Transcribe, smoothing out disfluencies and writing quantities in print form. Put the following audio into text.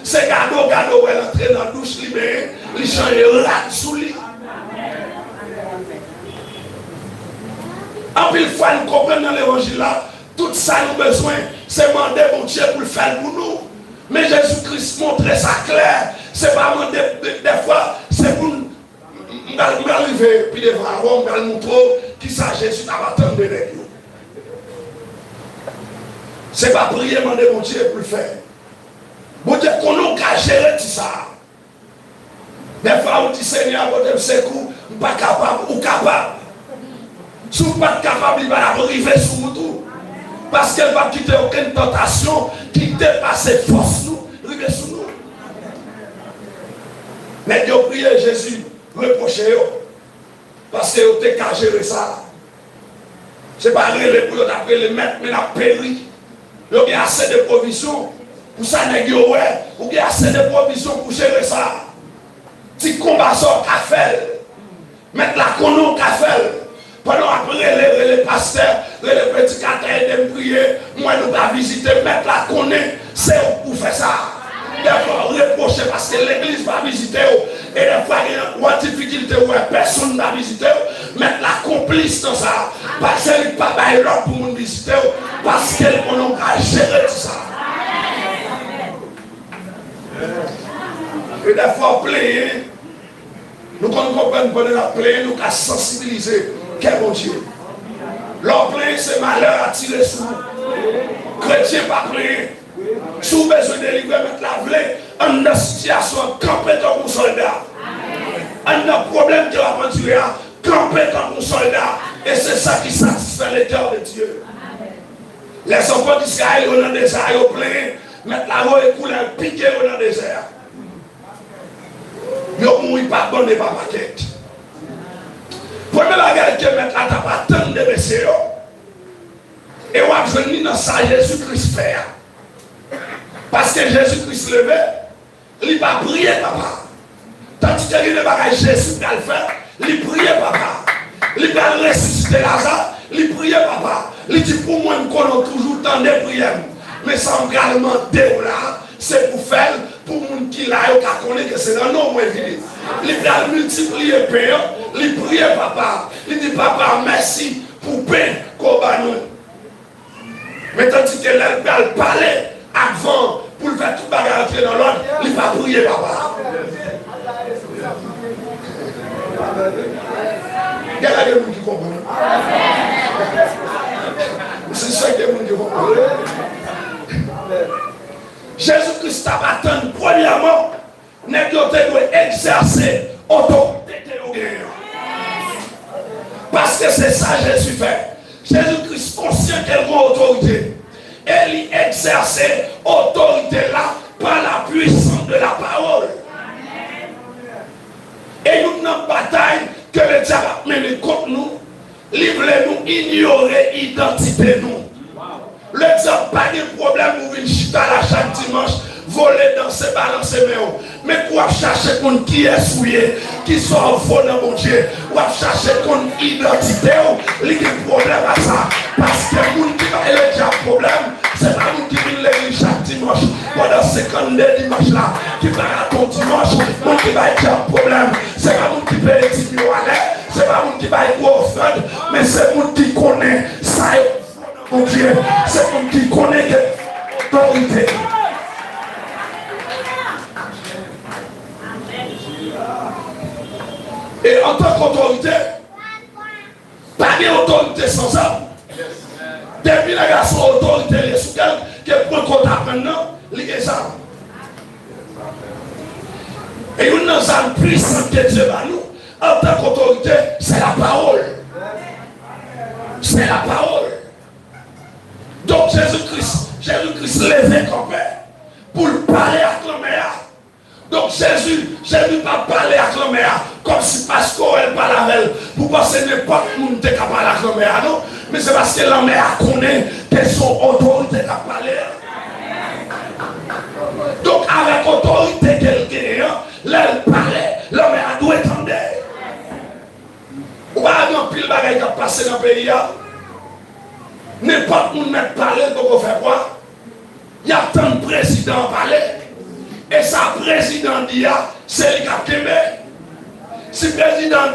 C'est gado, elle entre dans la douche, il change rat sous lui. En plus, il faut nous comprendre dans l'évangile là, tout ça nous besoin, c'est demander mon Dieu pour le faire pour nous. Mais Jésus-Christ montrait ça clair. C'est pas demander des fois, c'est pour nous arriver, puis devant Rome, nous montrer qui ça Jésus n'a pas attendu de nous. C'est pas prier, demander mon Dieu pour le faire. Bon Dieu, qu'on nous a géré tout ça. Des fois, on dit Seigneur, bon Dieu, c'est coup, on n'est pas capable ou capable. Si vous n'êtes pas capable, il va arriver sur vous tout. Parce qu'elle va quitter aucune tentation qui dépasse ses forces, nous, arriver sur nous. Mais Dieu prié Jésus, reprochez-le. Parce que vous avez géré ça. Ce n'est pas les pour d'après les maîtres, mais la péri. Vous avez assez de provisions. Pour ça, vous avez assez de provisions pour gérer ça. Si combat sort qu'a fait, mettre la cono qu'a fait. Pendant après les pasteurs, les prédicateurs de prier, moi nous pas visiter, mettre la connaît, c'est pour faire ça. D'accord, reprocher parce que l'église va visiter, et des fois il y a une difficulté où personne ne va visiter, mettre la complice dans ça, parce qu'elle n'est pas l'autre pour nous visiter, parce qu'elle a géré tout ça. Et des fois, plaît, nous comprenons que la plaie, nous avons sensibilisé. Quel bon Dieu. Leur plaie, c'est malheur à tirer sur nous. Chrétien pas plaie. Si vous avez besoin de délivrer, mettre la plaie, on a une situation campée comme un soldat. On a un problème qui va continuer à camper comme un soldat. Et c'est ça qui satisfait le cœur de Dieu. Les enfants d'Israël, on a des airs au plein, mettre la roue et couler un piqué dans le désert. Ils ne mourent pas bon et pas paquette. Première bagage que mettre là, tu n'as pas tant de messieurs. Et on va venir dans ça, Jésus-Christ fait. Parce que Jésus-Christ levé, il n'a pas prié papa. Tandis que le bagage Jésus va le faire, il priait papa. Il va ressusciter Lazare, il priait papa. Il dit pour moi, nous connaissons toujours tant de prières. Mais sans également là, c'est pour faire, pour les gens qui là, qui connaissent que c'est un homme évident. Il va multiplier père, il prie papa. Il dit papa, merci pour pain qu'on va nous. Mais tandis que là, il va parler avant pour faire tout bagarre entrer dans l'ordre, il va prier papa. Il y a des gens qui comprennent. C'est ça que les gens qui comprennent. Jésus-Christ a attendu premièrement, nous devons exercer autorité. Parce que c'est ça que Jésus fait. Jésus-Christ conscient qu'elle a autorité. Et il exerce autorité là par la puissance de la parole. Et nous avons une bataille que le diable a menée contre nous. Livrez-nous, ignorer l'identité nous. Le diable n'a pas de problème pour venir chita là chaque dimanche, voler, danser, balancer, mais quoi chercher qu'on qui est souillé, qui soit faux dans mon Dieu, ou chercher qu'on identité, il y a un problème à ça. Parce que les gens qui ont le problème, c'est pas nous qui viennent l'église chaque dimanche, pendant 52 dimanches là, qui va à ton dimanche, nous qui va être un problème, c'est pas nous qui paye les petits c'est pas nous qui va être offrande, mais c'est nous qui connaît ça. Mon Dieu, c'est comme qui connaît l'autorité. Et en tant qu'autorité, pas d'autorité sans âme. Depuis la garçon autorité, il y a sous qui prend contact maintenant, il y a ça. Et une âme puissante que Dieu va nous, en tant qu'autorité, c'est la parole. C'est la parole. Donc Jésus-Christ levé comme père pour parler à Cloméa. Donc Jésus va parler à Cloméa comme si parce qu'elle parle avec elle. Pour penser n'importe qui n'est capable de parler à Cloméa, non? Mais c'est parce que la mère connaît que son autorité a parlé. Donc avec autorité qu'elle gagne, elle parlait, la mère doit attendre. Ou pas un pile bagay qui a passé dans le pays. N'importe où nous parler, donc on fait quoi? Il y a tant de présidents à parler. Et ça président dit, c'est le cap. Si le président